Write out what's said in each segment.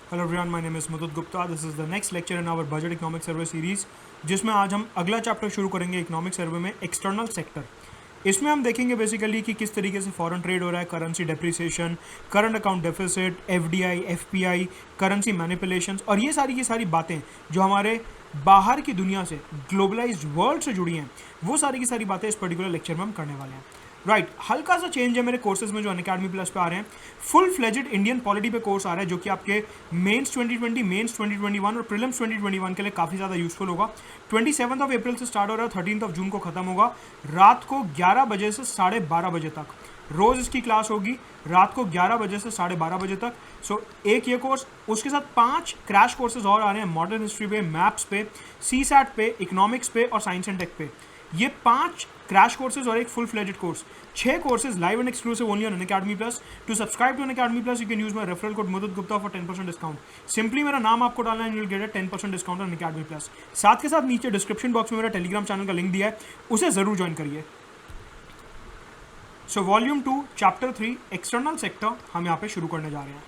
Hello everyone, my name is Mudit Gupta. This is the next lecture in our budget economic survey series, जिसमें आज हम अगला chapter शुरू करेंगे इकोनॉमिक सर्वे में एक्सटर्नल सेक्टर। इसमें हम देखेंगे बेसिकली कि किस तरीके से फॉरेन ट्रेड हो रहा है, currency depreciation, current account deficit, FDI, FPI, currency manipulations और ये सारी की सारी बातें जो हमारे बाहर की दुनिया से, ग्लोबलाइज्ड वर्ल्ड से जुड़ी हैं, वो सारी की सारी बातें इस पर्टिकुलर लेक्चर में हम करने वाले हैं। राइट, हल्का सा चेंज है मेरे कोर्सेज में जो अनअकैडमी प्लस पे आ रहे हैं। फुल फ्लेजेड इंडियन पॉलिटी पे कोर्स आ रहा है जो कि आपके मेंस 2020, मेंस 2021 और प्रीलिम्स 2021 के लिए काफ़ी ज़्यादा यूजफुल होगा। 27 अप्रैल से स्टार्ट हो रहा है, 13 जून को खत्म होगा। रात को 11 बजे से 12:30 बजे तक रोज़ इसकी क्लास होगी, रात को 11 बजे से 12:30 बजे तक। सो एक ये कोर्स, उसके साथ 5 क्रैश कोर्सेज और आ रहे हैं मॉडर्न हिस्ट्री पे, मैप्स पे, सीसैट पे, इकोनॉमिक्स पे और साइंस एंड टेक पे। ये 5 क्रैश कोर्सेज और एक full fledged course, 6 courses live and exclusive only on Unacademy Plus. To subscribe to Unacademy Plus you can use my referral code Mudit Gupta for 10% discount. Simply मेरा नाम आपको डालना है, you will get a 10% discount on Unacademy Plus. साथ के साथ नीचे description box में मेरा टेलीग्राम चैनल का लिंक दिया है, उसे जरूर ज्वाइन करिए। So volume 2 chapter 3 external sector हम यहाँ पे शुरू करने जा रहे हैं।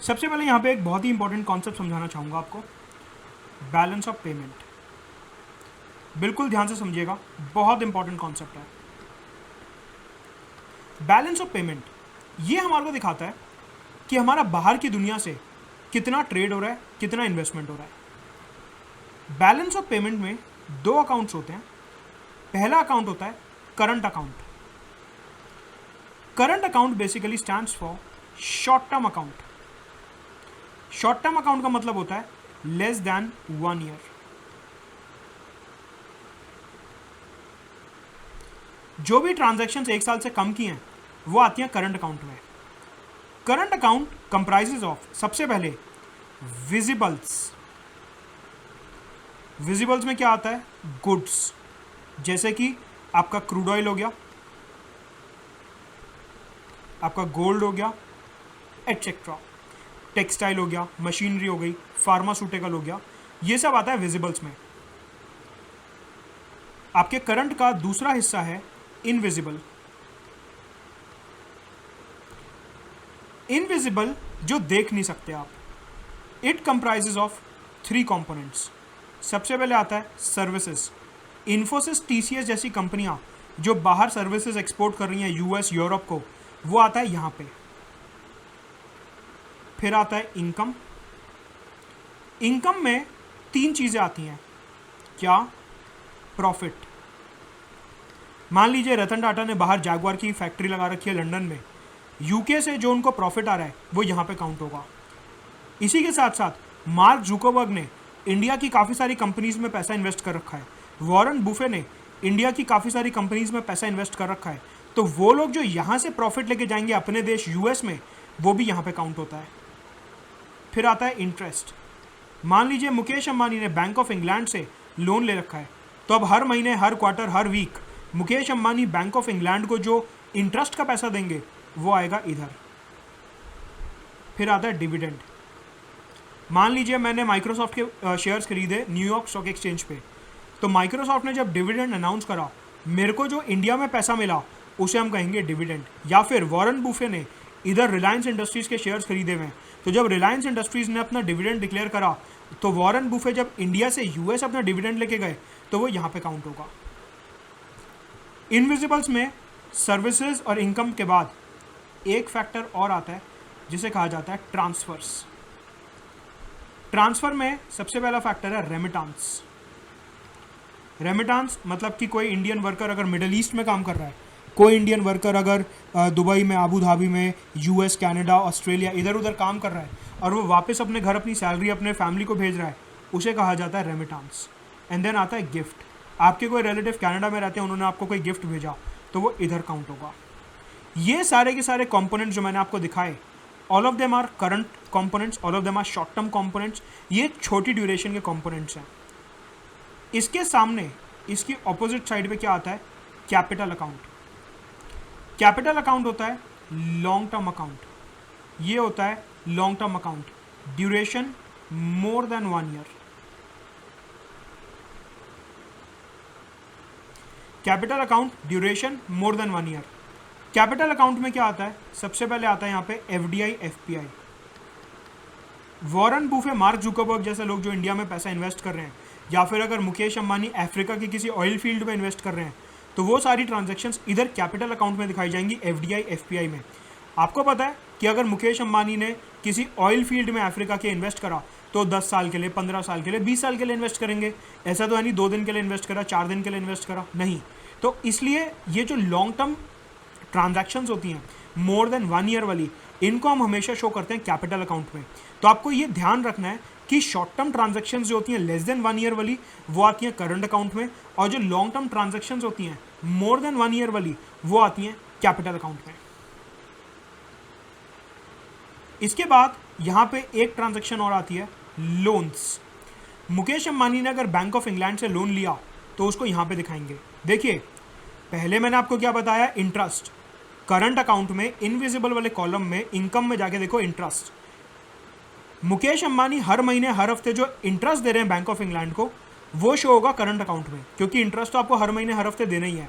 सबसे पहले यहाँ पे एक बहुत ही इंपॉर्टेंट कॉन्सेप्ट समझाना चाहूँगा आपको, बैलेंस ऑफ पेमेंट। बिल्कुल ध्यान से समझिएगा, बहुत इंपॉर्टेंट कॉन्सेप्ट है। बैलेंस ऑफ पेमेंट ये हमारे को दिखाता है कि हमारा बाहर की दुनिया से कितना ट्रेड हो रहा है, कितना इन्वेस्टमेंट हो रहा है। बैलेंस ऑफ पेमेंट में 2 अकाउंट्स होते हैं। पहला अकाउंट होता है current account. Current account basically stands for short term account. Short term account का मतलब होता है लेस देन 1 ईयर। जो भी ट्रांजैक्शंस 1 साल से कम की हैं वो आती हैं करंट अकाउंट में। करंट अकाउंट कंप्राइजेज ऑफ, सबसे पहले विजिबल्स। विजिबल्स में क्या आता है? गुड्स, जैसे कि आपका क्रूड ऑयल हो गया, आपका गोल्ड हो गया, एटसेट्रा। टेक्सटाइल हो गया, मशीनरी हो गई, फार्मास्यूटिकल हो गया, ये सब आता है विजिबल्स में। आपके करंट का दूसरा हिस्सा है इनविजिबल। इनविजिबल जो देख नहीं सकते आप। It comprises of 3 components. सबसे पहले आता है सर्विसेज। इन्फोसिस, टीसीएस जैसी कंपनियां जो बाहर सर्विसेज एक्सपोर्ट कर रही हैं यूएस, यूरोप को, वो आता है यहां पे। फिर आता है इनकम। इनकम में 3 चीजें आती हैं। क्या? प्रॉफिट। मान लीजिए रतन टाटा ने बाहर जैगुआर की फैक्ट्री लगा रखी है लंदन में, यूके से जो उनको प्रॉफिट आ रहा है वो यहाँ पे काउंट होगा। इसी के साथ साथ मार्क जुकरबर्ग ने इंडिया की काफ़ी सारी कंपनीज में पैसा इन्वेस्ट कर रखा है। वॉरेन बुफे ने इंडिया की काफ़ी सारी कंपनीज में पैसा इन्वेस्ट कर रखा है। तो वो लोग जो यहाँ से प्रॉफिट लेके जाएंगे अपने देश यूएस में, वो भी यहाँ पे काउंट होता है। फिर आता है इंटरेस्ट। मान लीजिए मुकेश अंबानी ने बैंक ऑफ इंग्लैंड से लोन ले रखा है, तो अब हर महीने, हर क्वार्टर, हर week Mukesh Ambani bank of England को जो इंटरेस्ट का पैसा देंगे वो आएगा इधर। फिर आता है डिविडेंड। मान लीजिए मैंने माइक्रोसॉफ्ट के शेयर्स खरीदे न्यूयॉर्क स्टॉक एक्सचेंज पे, तो माइक्रोसॉफ्ट ने जब डिविडेंड अनाउंस करा, मेरे को जो इंडिया में पैसा मिला उसे हम कहेंगे डिविडेंड। या फिर वॉरेन बुफे ने इधर रिलायंस इंडस्ट्रीज़ के शेयर्स खरीदे हुए हैं, तो जब रिलायंस इंडस्ट्रीज़ ने अपना डिविडेंड डिक्लेयर करा, तो वॉरेन बुफे जब इंडिया से यूएस अपना डिविडेंड लेके गए तो वो यहाँ पे काउंट होगा। इनविजिबल्स में सर्विसेज और इनकम के बाद एक फैक्टर और आता है जिसे कहा जाता है ट्रांसफर्स। ट्रांसफर में सबसे पहला फैक्टर है रेमिटांस। रेमिटांस मतलब कि कोई इंडियन वर्कर अगर मिडिल ईस्ट में काम कर रहा है, कोई इंडियन वर्कर अगर दुबई में, आबू धाबी में, यूएस, कनाडा, ऑस्ट्रेलिया, इधर उधर काम कर रहा है और वो वापस अपने घर अपनी सैलरी अपने फैमिली को भेज रहा है, उसे कहा जाता है रेमिटांस। एंड देन आता है गिफ्ट। आपके कोई रिलेटिव कनाडा में रहते हैं, उन्होंने आपको कोई गिफ्ट भेजा, तो वो इधर काउंट होगा। ये सारे के सारे कंपोनेंट्स जो मैंने आपको दिखाए, all of them are current components, all of them are short term components. ये छोटी ड्यूरेशन के कंपोनेंट्स हैं। इसके सामने, इसकी ऑपोजिट साइड पे क्या आता है? Capital account. कैपिटल अकाउंट होता है लॉन्ग टर्म अकाउंट। ये होता है long term account, duration more than 1 year. Capital account duration more than 1 year. Capital account में क्या आता है? सबसे पहले आता है यहाँ पे FDI, FPI. Warren Buffett, mark Zuckerberg जैसे लोग जो इंडिया में पैसा इन्वेस्ट कर रहे हैं, या फिर अगर मुकेश अंबानी अफ्रीका के किसी ऑयल फील्ड में इन्वेस्ट कर रहे हैं, तो वो सारी ट्रांजैक्शंस इधर कैपिटल अकाउंट में दिखाई जाएंगी, एफडीआई, एफपीआई में। आपको पता है कि अगर मुकेश अंबानी ने किसी ऑयल फील्ड में अफ्रीका के इन्वेस्ट करा तो 10 साल के लिए, 15 साल के लिए, 20 साल के लिए इन्वेस्ट करेंगे। ऐसा तो है नहीं 2 दिन के लिए इन्वेस्ट करा, 4 दिन के लिए इन्वेस्ट करा, नहीं। तो इसलिए ये जो लॉन्ग टर्म ट्रांजैक्शंस होती हैं मोर देन 1 ईयर वाली, इनको हम हमेशा शो करते हैं कैपिटल अकाउंट में। तो आपको ये ध्यान रखना है कि शॉर्ट टर्म ट्रांजैक्शंस जो होती हैं लेस देन 1 ईयर वाली, वो आती हैं करंट अकाउंट में, और जो लॉन्ग टर्म ट्रांजैक्शंस होती हैं मोर देन 1 ईयर वाली, वो आती हैं कैपिटल अकाउंट में। इसके बाद यहाँ पे एक ट्रांजैक्शन और आती है, लोन्स। मुकेश अंबानी ने अगर बैंक ऑफ इंग्लैंड से लोन लिया तो उसको यहाँ पे दिखाएंगे। देखिए, पहले मैंने आपको क्या बताया, इंटरेस्ट। करंट अकाउंट में इनविजिबल वाले कॉलम में इनकम में जाके देखो इंटरेस्ट। मुकेश अंबानी हर महीने, हर हफ्ते जो इंटरेस्ट दे रहे हैं बैंक ऑफ इंग्लैंड को, वो शो होगा करंट अकाउंट में, क्योंकि इंटरेस्ट तो आपको हर महीने, हर हफ्ते देना ही है।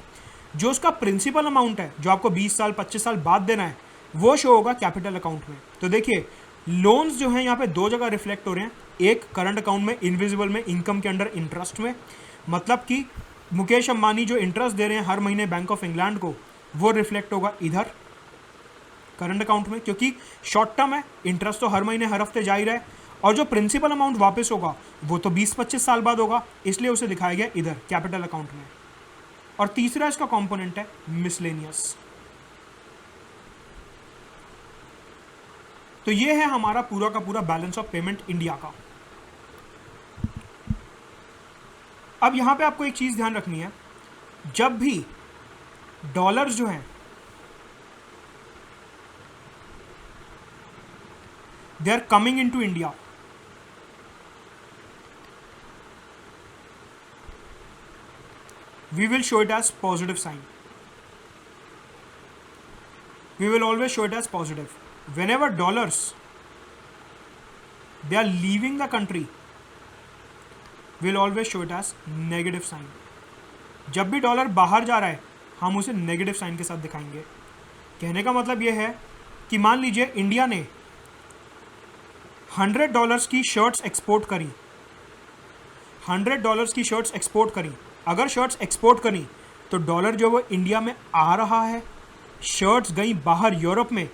जो उसका प्रिंसिपल अमाउंट है, जो आपको 20 साल, 25 साल बाद देना है, वो शो होगा कैपिटल अकाउंट में। तो देखिए, लोन्स जो हैं यहाँ पे 2 जगह रिफ्लेक्ट हो रहे हैं, एक करंट अकाउंट में इनविजिबल में इनकम के अंडर इंटरेस्ट में, मतलब कि मुकेश अंबानी जो इंटरेस्ट दे रहे हैं हर महीने बैंक ऑफ इंग्लैंड को, वो रिफ्लेक्ट होगा इधर करंट अकाउंट में, क्योंकि शॉर्ट टर्म है, इंटरेस्ट तो हर महीने, हर हफ्ते जा ही रहा है, और जो प्रिंसिपल अमाउंट वापस होगा वो तो 20-25 साल बाद होगा, इसलिए उसे दिखाया गया इधर कैपिटल अकाउंट में। और तीसरा इसका कंपोनेंट है मिसलेनियस। तो ये है हमारा पूरा का पूरा बैलेंस ऑफ पेमेंट इंडिया का। अब यहां पे आपको एक चीज ध्यान रखनी है, जब भी डॉलर्स जो हैं they are coming into India, we will show it as positive sign. We will always show it as positive. Whenever dollars they are leaving the country, we'll always show it as negative sign. जब भी dollar बाहर जा रहा है हम उसे negative sign के साथ दिखाएंगे। कहने का मतलब यह है कि मान लीजिए इंडिया ने $100 की शर्ट्स एक्सपोर्ट करी, $100 की शर्ट्स एक्सपोर्ट करी। अगर शर्ट्स एक्सपोर्ट करी तो डॉलर जो वो इंडिया में आ रहा है, शर्ट्स गई बाहर यूरोप में,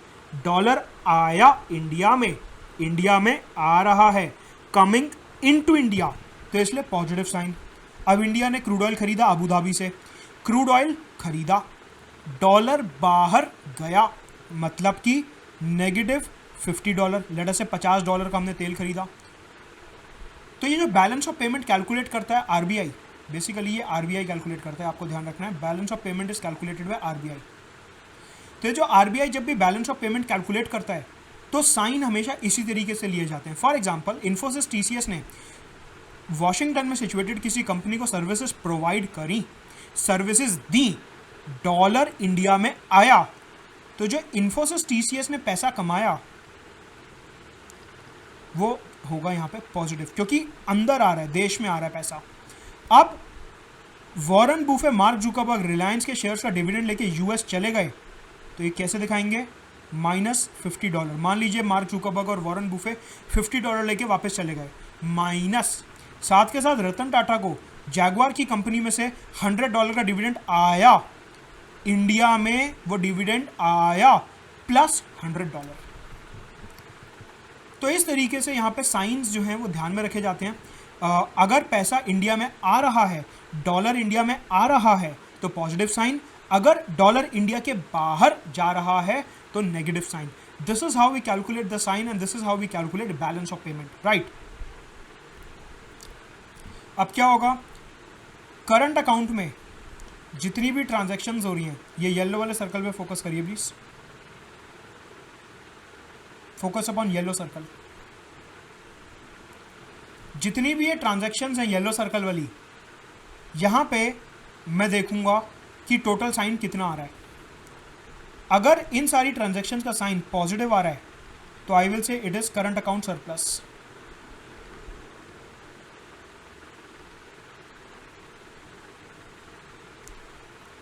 डॉलर आया इंडिया में आ रहा है, कमिंग इनटू इंडिया, तो इसलिए पॉजिटिव साइन। अब इंडिया ने क्रूड ऑयल खरीदा अबू धाबी से, क्रूड ऑयल खरीदा, डॉलर बाहर गया, मतलब कि नेगेटिव $50, लेट अस से $50 का हमने तेल खरीदा। तो ये जो बैलेंस ऑफ पेमेंट कैलकुलेट करता है आरबीआई, बेसिकली ये आरबीआई कैलकुलेट करता है, आपको ध्यान रखना है, balance of payment is calculated by RBI. तो ये जो आरबीआई जब भी बैलेंस ऑफ पेमेंट कैलकुलेट करता है तो साइन हमेशा इसी तरीके से लिए जाते हैं। फॉर एग्जांपल, इन्फोसिस टीसीएस ने वॉशिंगटन में सिचुएटेड किसी कंपनी को सर्विसेज प्रोवाइड करी, सर्विसेज दी, डॉलर इंडिया में आया, तो जो इन्फोसिस टीसीएस ने पैसा कमाया वो होगा यहाँ पे पॉजिटिव, क्योंकि अंदर आ रहा है, देश में आ रहा है पैसा। अब Warren Buffett, mark Zuckerberg Reliance के शेयर्स का डिविडेंड लेके यूएस चले गए, तो ये कैसे दिखाएंगे, -$50। मान लीजिए मार्क जुकरबर्ग और वॉरेन बुफे $50 लेके वापस चले गए, माइनस, साथ के साथ रतन टाटा को जैगवार की कंपनी में से $100 का डिविडेंड आया, इंडिया में वो डिविडेंड आया प्लस $100। तो इस तरीके से यहाँ पे साइंस जो हैं वो ध्यान में रखे जाते हैं। अगर पैसा इंडिया में आ रहा है, डॉलर इंडिया में आ रहा है तो पॉजिटिव साइन, अगर डॉलर इंडिया के बाहर जा रहा है तो negative sign. This is how we calculate the sign and this is how we calculate balance of payment, right. अब क्या होगा, करंट अकाउंट में जितनी भी ट्रांजैक्शंस हो रही हैं, ये येलो वाले सर्कल पे फोकस करिए please, focus upon yellow circle. जितनी भी ये ट्रांजैक्शंस हैं येलो सर्कल वाली, यहाँ पे मैं देखूंगा कि टोटल साइन कितना आ रहा है। अगर इन सारी ट्रांजैक्शंस का साइन पॉजिटिव आ रहा है तो I will say it is current account surplus.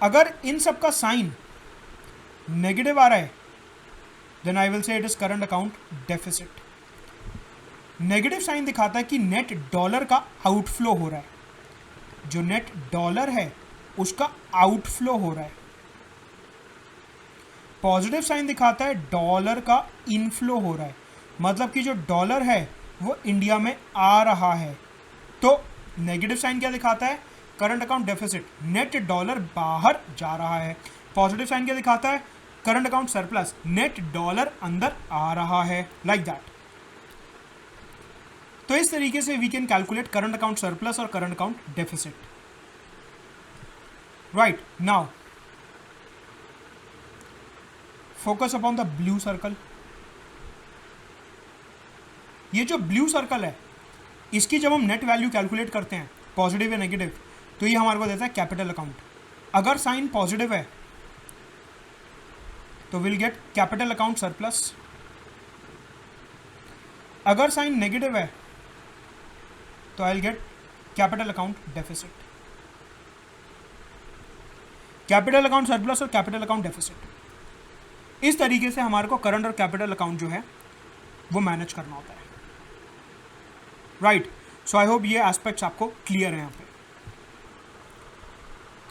अगर इन सब का साइन नेगेटिव आ रहा है, then I will say it is current account deficit. Negative sign दिखाता है कि नेट डॉलर का आउटफ्लो हो रहा है, जो नेट डॉलर है उसका आउटफ्लो हो रहा है। पॉजिटिव साइन दिखाता है डॉलर का इनफ्लो हो रहा है, मतलब कि जो डॉलर है वो इंडिया में आ रहा है। तो नेगेटिव साइन क्या दिखाता है? Current account deficit, net dollar बाहर जा रहा है। पॉजिटिव साइन क्या दिखाता है? Current account surplus, net dollar अंदर आ रहा है, लाइक दैट। तो इस तरीके से we can calculate current account surplus और current account deficit. Right now focus upon the blue circle. ये जो ब्लू सर्कल है इसकी जब हम नेट वैल्यू कैलकुलेट करते हैं पॉजिटिव या नेगेटिव, तो ये हमारे को देता है कैपिटल अकाउंट। अगर साइन पॉजिटिव है तो will get capital account surplus, अगर साइन नेगेटिव है तो I will get capital account deficit. Capital account surplus और कैपिटल अकाउंट डेफिसिट, इस तरीके से हमारे को करंट और कैपिटल अकाउंट जो है वो मैनेज करना होता है। राइट, सो आई होप ये एस्पेक्ट्स आपको क्लियर है। यहाँ पे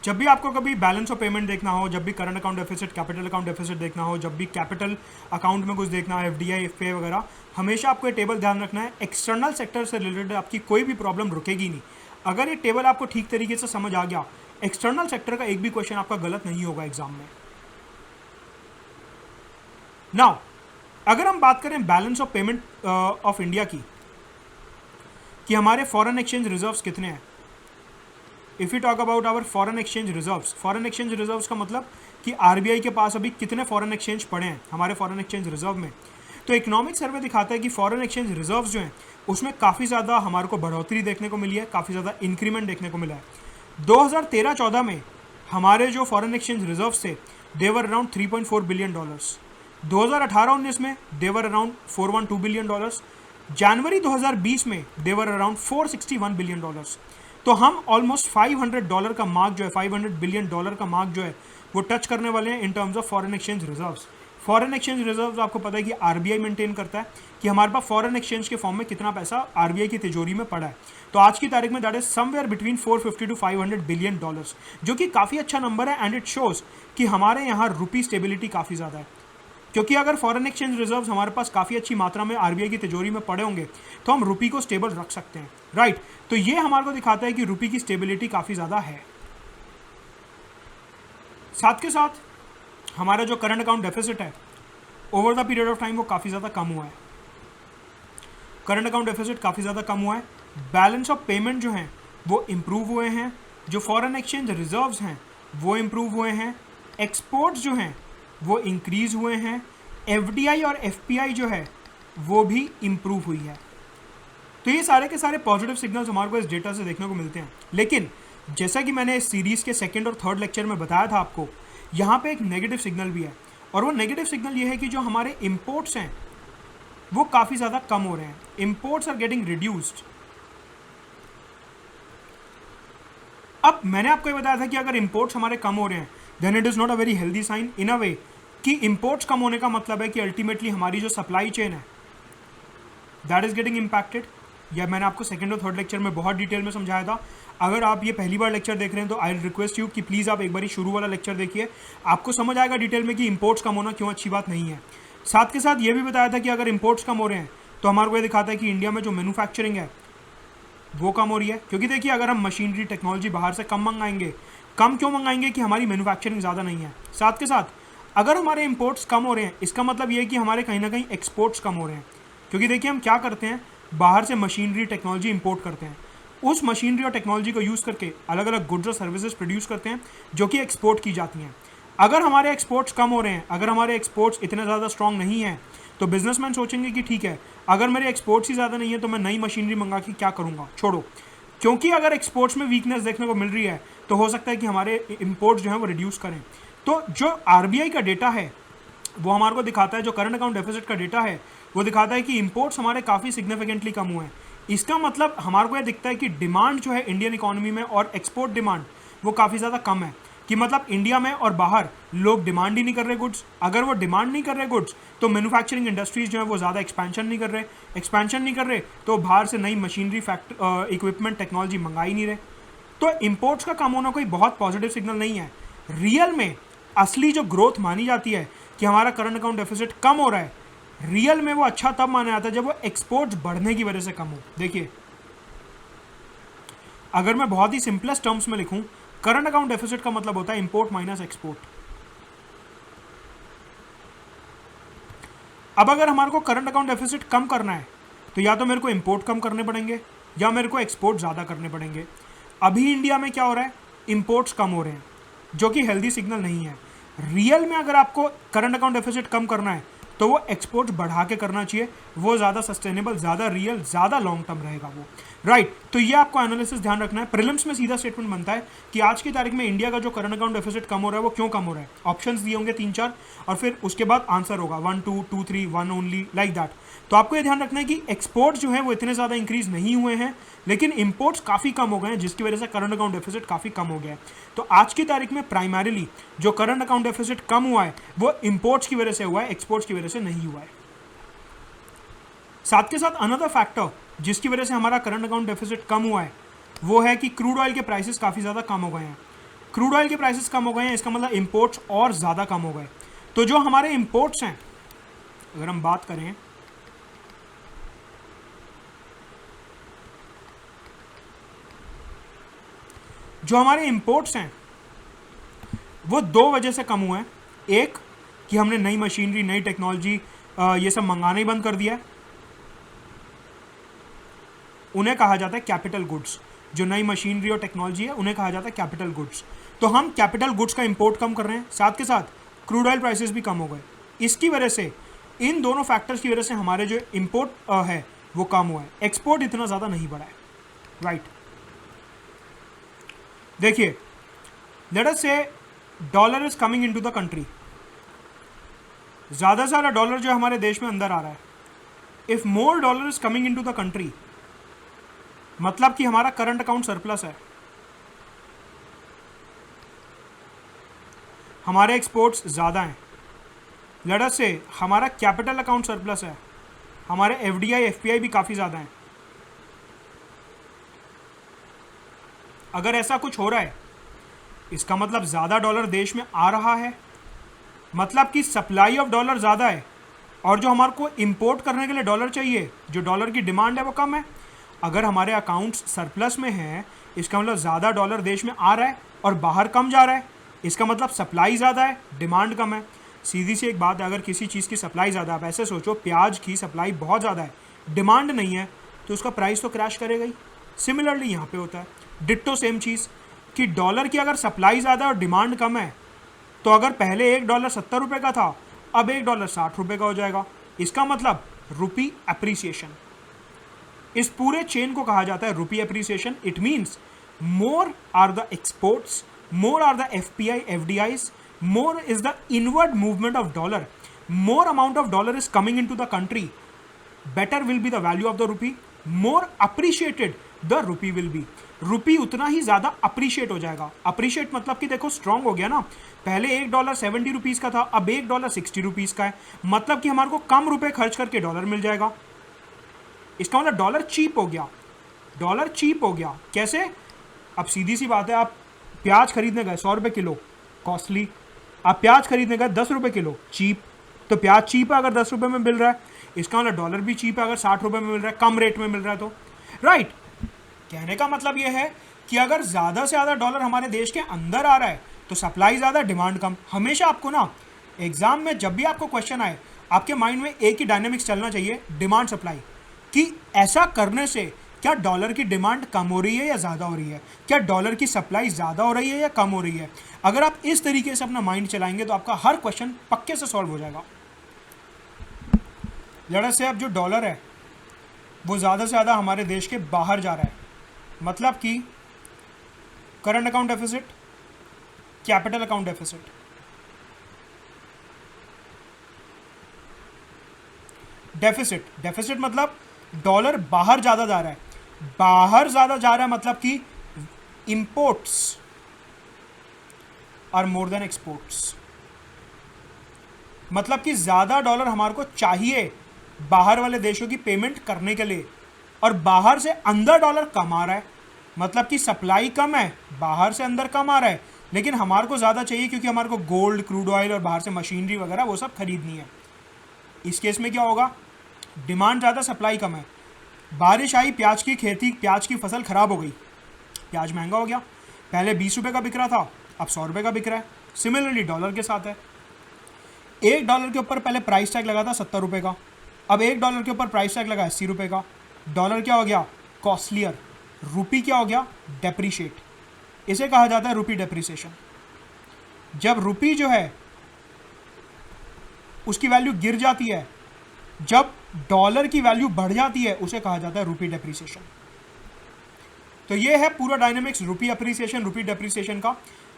जब भी आपको कभी बैलेंस ऑफ पेमेंट देखना हो, जब भी current account deficit, capital account deficit देखना हो, जब भी कैपिटल अकाउंट में कुछ देखना हो, एफडीआई, एफपीआई वगैरह, हमेशा आपको ये टेबल ध्यान रखना है। एक्सटर्नल सेक्टर से रिलेटेड आपकी कोई भी प्रॉब्लम रुकेगी नहीं। अगर ये टेबल आपको ठीक तरीके से समझ आ गया, एक्सटर्नल सेक्टर का एक भी क्वेश्चन आपका गलत नहीं होगा एग्जाम में। नाउ अगर हम बात करें balance of payment of India की, कि हमारे फॉरेन एक्सचेंज रिजर्व्स कितने हैं। If you talk about our foreign exchange reserves, foreign exchange reserves का मतलब कि आरबीआई के पास अभी कितने फॉरेन एक्सचेंज पड़े हैं हमारे फॉरेन एक्सचेंज रिजर्व में। तो इकोनॉमिक सर्वे दिखाता है कि फॉरेन एक्सचेंज रिजर्व्स जो हैं उसमें काफ़ी ज़्यादा हमारे को बढ़ोतरी देखने को मिली है, काफ़ी ज़्यादा इंक्रीमेंट देखने को मिला है। 2013-14 में हमारे जो फॉरेन एक्सचेंज रिजर्व्स थे देवर अराउंड $3.4 बिलियन। 2018-19 में देवर अराउंड $412 बिलियन। जनवरी 2020 में देवर अराउंड $461 बिलियन। तो हम ऑलमोस्ट $500 का मार्क जो है, $500 बिलियन का मार्क जो है वो टच करने वाले हैं in terms of foreign exchange reserves. Foreign exchange reserves आपको पता है कि आरबीआई मेंटेन करता है कि हमारे पास फॉरेन एक्सचेंज के फॉर्म में कितना पैसा आरबीआई की तिजोरी में पड़ा है। तो आज की तारीख में that is somewhere between 450 to 500 billion dollars, जो कि काफ़ी अच्छा नंबर है। एंड इट शोज कि हमारे यहाँ रुपी स्टेबिलिटी काफ़ी ज़्यादा है, क्योंकि अगर फॉरेन एक्सचेंज रिजर्व्स हमारे पास काफ़ी अच्छी मात्रा में आरबीआई की तिजोरी में पड़े होंगे तो हम रुपी को स्टेबल रख सकते हैं। राइट, तो ये हमारे को दिखाता है कि रुपी की स्टेबिलिटी काफ़ी ज़्यादा है। साथ के साथ हमारा जो करंट अकाउंट डेफिसिट है over the period of time वो काफ़ी ज़्यादा कम हुआ है। करंट अकाउंट डेफिसिट काफ़ी ज़्यादा कम हुआ है। बैलेंस ऑफ पेमेंट जो हैं वो इम्प्रूव हुए हैं। जो फॉरेन एक्सचेंज रिजर्व्स हैं वो इम्प्रूव हुए हैं। एक्सपोर्ट्स जो हैं वो इंक्रीज़ हुए हैं। एफडीआई और एफपीआई जो है वो भी इम्प्रूव हुई है। तो ये सारे के सारे पॉजिटिव सिग्नल्स हमारे को इस डेटा से देखने को मिलते हैं। लेकिन जैसा कि मैंने इस सीरीज़ के सेकंड और थर्ड लेक्चर में बताया था आपको, यहाँ पे एक नेगेटिव सिग्नल भी है। और वो नेगेटिव सिग्नल ये है कि जो हमारे इम्पोर्ट्स हैं वो काफ़ी ज़्यादा कम हो रहे हैं। Imports are getting reduced. अब मैंने आपको ये बताया था कि अगर इम्पोर्ट्स हमारे कम हो रहे हैं then it is not a very healthy sign in a way, कि इम्पोर्ट्स कम होने का मतलब है कि अल्टीमेटली हमारी जो सप्लाई चेन है दैट इज़ गेटिंग इम्पैक्टेड। यह मैंने आपको सेकंड और थर्ड लेक्चर में बहुत डिटेल में समझाया था। अगर आप ये पहली बार लेक्चर देख रहे हैं तो आई रिक्वेस्ट यू कि प्लीज़ आप एक बार शुरू वाला लेक्चर देखिए, आपको समझ आएगा डिटेल में कि इम्पोर्ट्स कम होना क्यों अच्छी बात नहीं है। साथ के साथ ये भी बताया था कि अगर इम्पोर्ट्स कम हो रहे हैं तो हमारे को ये दिखाता है कि इंडिया में जो मैन्युफैक्चरिंग है वो कम हो रही है। क्योंकि देखिए अगर हम मशीनरी टेक्नोलॉजी बाहर से कम मंगाएंगे, कम क्यों मंगाएंगे कि हमारी मैन्युफैक्चरिंग ज़्यादा नहीं है। साथ के साथ अगर हमारे इम्पोर्ट्स कम हो रहे हैं इसका मतलब ये है कि हमारे कहीं ना कहीं एक्सपोर्ट्स कम हो रहे हैं। क्योंकि देखिए हम क्या करते हैं, बाहर से मशीनरी टेक्नोलॉजी इंपोर्ट करते हैं, उस मशीनरी और टेक्नोलॉजी को यूज़ करके अलग अलग गुड्स और सर्विसेज प्रोड्यूस करते हैं जो कि एक्सपोर्ट की जाती हैं। अगर हमारे एक्सपोर्ट्स कम हो रहे हैं, अगर हमारे एक्सपोर्ट्स इतने ज़्यादा स्ट्रॉन्ग नहीं हैं, तो बिजनेसमैन सोचेंगे कि ठीक है अगर मेरे एक्सपोर्ट्स ही ज़्यादा नहीं है तो मैं नई मशीनरी मंगा के क्या करूँगा, छोड़ो। क्योंकि अगर एक्सपोर्ट्स में वीकनेस देखने को मिल रही है तो हो सकता है कि हमारे इम्पोर्ट्स जो हैं वो रिड्यूस करें। तो जो आरबीआई का डेटा है वो हमारे को दिखाता है, जो करंट अकाउंट डेफिसिट का डेटा है वो दिखाता है कि इंपोर्ट्स हमारे काफ़ी सिग्निफिकेंटली कम हुए हैं। इसका मतलब हमारे को यह दिखता है कि डिमांड जो है इंडियन इकोनॉमी में और एक्सपोर्ट डिमांड वो काफ़ी ज़्यादा कम है। कि मतलब इंडिया में और बाहर लोग डिमांड ही नहीं कर रहे गुड्स। अगर वो डिमांड नहीं कर रहे गुड्स तो मैन्युफैक्चरिंग इंडस्ट्रीज जो है वो ज़्यादा एक्सपेंशन नहीं कर रहे तो बाहर से नई मशीनरी इक्विपमेंट टेक्नोलॉजी मंगा ही नहीं रहे। तो इंपोर्ट्स का कम होना कोई बहुत पॉजिटिव सिग्नल नहीं है। रियल में असली जो ग्रोथ मानी जाती है कि हमारा करंट अकाउंट डेफिसिट कम हो रहा है, रियल में वो अच्छा तब माना जाता है जब वो एक्सपोर्ट्स बढ़ने की वजह से कम हो। देखिए, अगर मैं बहुत ही सिंपलेस्ट टर्म्स में लिखूं, करंट अकाउंट डेफिसिट का मतलब होता है इंपोर्ट माइनस एक्सपोर्ट। अब अगर हमारे को करंट अकाउंट डेफिसिट कम करना है तो या तो मेरे को इंपोर्ट कम करने पड़ेंगे या मेरे को एक्सपोर्ट ज़्यादा करने पड़ेंगे। अभी इंडिया में क्या हो रहा है, इंपोर्ट्स कम हो रहे हैं, जो कि हेल्दी सिग्नल नहीं है। रियल में अगर आपको करंट अकाउंट डेफिसिट कम करना है तो वो एक्सपोर्ट बढ़ा के करना चाहिए, वो ज़्यादा सस्टेनेबल, ज़्यादा रियल, ज़्यादा लॉन्ग टर्म रहेगा वो, राइट। तो ये आपको एनालिसिस ध्यान रखना है। प्रीलिम्स में सीधा स्टेटमेंट बनता है कि आज की तारीख में इंडिया का जो करंट अकाउंट डेफिसिट कम हो रहा है वो क्यों कम हो रहा है। ऑप्शंस दिए होंगे 3-4 और फिर उसके बाद आंसर होगा 1 2 2 3 1 ओनली, लाइक दैट। तो आपको ये ध्यान रखना है कि एक्सपोर्ट जो है वो इतने ज़्यादा इंक्रीज नहीं हुए हैं, लेकिन इंपोर्ट्स काफ़ी कम हो गए हैं, जिसकी वजह से करंट अकाउंट डेफिसिट काफ़ी कम हो गया है। तो आज की तारीख में प्राइमरीली जो करंट अकाउंट डेफिसिट कम हुआ है वो इंपोर्ट्स की वजह से हुआ है, एक्सपोर्ट्स की वजह से नहीं हुआ है। साथ के साथ अनदर फैक्टर जिसकी वजह से हमारा करंट अकाउंट डेफिसिट कम हुआ है वो है कि क्रूड ऑयल के प्राइसेस काफ़ी ज़्यादा कम हो गए हैं। क्रूड ऑयल के प्राइसेस कम हो गए हैं, इसका मतलब इंपोर्ट्स और ज़्यादा कम हो गए। तो जो हमारे इंपोर्ट्स हैं, अगर हम बात करें जो हमारे इंपोर्ट्स हैं वो दो वजह से कम हुए हैं। एक कि हमने नई मशीनरी, नई टेक्नोलॉजी ये सब मंगाना ही बंद कर दिया है। उन्हें कहा जाता है कैपिटल गुड्स। जो नई मशीनरी और टेक्नोलॉजी है उन्हें कहा जाता है कैपिटल गुड्स। तो हम कैपिटल गुड्स का इंपोर्ट कम कर रहे हैं, साथ के साथ क्रूड ऑयल प्राइसेस भी कम हो गए। इसकी वजह से, इन दोनों फैक्टर्स की वजह से हमारे जो इंपोर्ट है वो कम हुआ है, एक्सपोर्ट इतना ज़्यादा नहीं बढ़ा है, राइट। देखिए, लेट अस से dollar is coming into the country. ज़्यादा से ज़्यादा डॉलर जो हमारे देश में अंदर आ रहा है, if more dollar is coming into the country, मतलब कि हमारा करंट अकाउंट सरप्लस है, हमारे एक्सपोर्ट्स ज़्यादा हैं। लेट अस से हमारा कैपिटल अकाउंट सरप्लस है, हमारे एफडीआई एफपीआई भी काफ़ी ज़्यादा हैं। अगर ऐसा कुछ हो रहा है, इसका मतलब ज़्यादा डॉलर देश में आ रहा है, मतलब कि सप्लाई ऑफ डॉलर ज़्यादा है और जो हमारे को इंपोर्ट करने के लिए डॉलर चाहिए, जो डॉलर की डिमांड है वो कम है। अगर हमारे अकाउंट्स सरप्लस में हैं, इसका मतलब ज़्यादा डॉलर देश में आ रहा है और बाहर कम जा रहा है, इसका मतलब सप्लाई ज़्यादा है, डिमांड कम है। सीधी सी एक बात है, अगर किसी चीज़ की सप्लाई ज़्यादा, आप ऐसे सोचो प्याज की सप्लाई बहुत ज़्यादा है, डिमांड नहीं है, तो उसका प्राइस तो क्रैश करेगा ही। सिमिलरली यहाँ पे होता है डिट्टो सेम चीज़ कि डॉलर की अगर सप्लाई ज़्यादा और डिमांड कम है, तो अगर पहले $1 70 का था, अब $1 60 का हो जाएगा। इसका मतलब रुपी एप्रिसिएशन। इस पूरे चेन को कहा जाता है rupee appreciation. It means more are the exports, more are the FPI FDIs, more is the inward movement of dollar, more amount of dollar is coming into the country, better will be the value of the rupee, more appreciated the rupee will be. Rupee उतना ही ज़्यादा appreciate हो जाएगा। Appreciate मतलब कि देखो strong हो गया ना, पहले $1 70 रुपीज़ का था, अब $1 60 रुपीज़ का है, मतलब कि हमारे को कम रुपए खर्च करके डॉलर मिल जाएगा। इसका मतलब डॉलर चीप हो गया, डॉलर चीप हो गया। कैसे? अब सीधी सी बात है, आप प्याज खरीदने गए $100 किलो, कॉस्टली। आप प्याज खरीदने गए $10 किलो, चीप। तो प्याज चीप है अगर $10 में मिल रहा है, इसका मतलब डॉलर भी चीप है अगर $60 में मिल रहा है, कम रेट में मिल रहा है तो, राइट। कहने का मतलब यह है कि अगर ज़्यादा से ज़्यादा डॉलर हमारे देश के अंदर आ रहा है तो सप्लाई ज़्यादा, डिमांड कम। हमेशा आपको ना एग्जाम में जब भी आपको क्वेश्चन आए, आपके माइंड में एक ही डायनेमिक्स चलना चाहिए, डिमांड सप्लाई, कि ऐसा करने से क्या डॉलर की डिमांड कम हो रही है या ज़्यादा हो रही है, क्या डॉलर की सप्लाई ज़्यादा हो रही है या कम हो रही है। अगर आप इस तरीके से अपना माइंड चलाएंगे तो आपका हर क्वेश्चन पक्के से सॉल्व हो जाएगा। लेट्स से अब जो डॉलर है वो ज़्यादा से ज़्यादा हमारे देश के बाहर जा रहा है, मतलब कि current account deficit, capital account deficit. Deficit मतलब डॉलर बाहर ज़्यादा जा रहा है, बाहर ज़्यादा जा रहा है मतलब कि imports are more than exports. मतलब कि ज़्यादा डॉलर हमारे को चाहिए बाहर वाले देशों की पेमेंट करने के लिए, और बाहर से अंदर डॉलर कम आ रहा है। मतलब कि सप्लाई कम है, बाहर से अंदर कम आ रहा है, लेकिन हमारे को ज़्यादा चाहिए क्योंकि हमारे को गोल्ड, क्रूड ऑयल और बाहर से मशीनरी वगैरह वो सब खरीदनी है। इस केस में क्या होगा, डिमांड ज़्यादा, सप्लाई कम है। बारिश आई, प्याज की खेती, प्याज की फसल खराब हो गई, प्याज महंगा हो गया। पहले 20 रुपये का बिक रहा था, अब 100 रुपये का बिक रहा है। सिमिलरली डॉलर के साथ है, $1 के ऊपर पहले प्राइस टैग लगा था 70 रुपये का, अब $1 के ऊपर प्राइस टैग लगा 80 रुपये का। डॉलर क्या हो गया, कॉस्टलियर। रूपी क्या हो गया, डेप्रीशिएट। इसे कहा जाता है रूपी डेप्रीसिएशन। जब रूपी जो है उसकी वैल्यू गिर जाती है, जब डॉलर की वैल्यू बढ़ जाती है, उसे कहा जाता है रूपी डेप्रीसिएशन। तो ये है पूरा डायनेमिक्स रूपी अप्रिसिएशन, रूपी डेप्रीसिएशन का,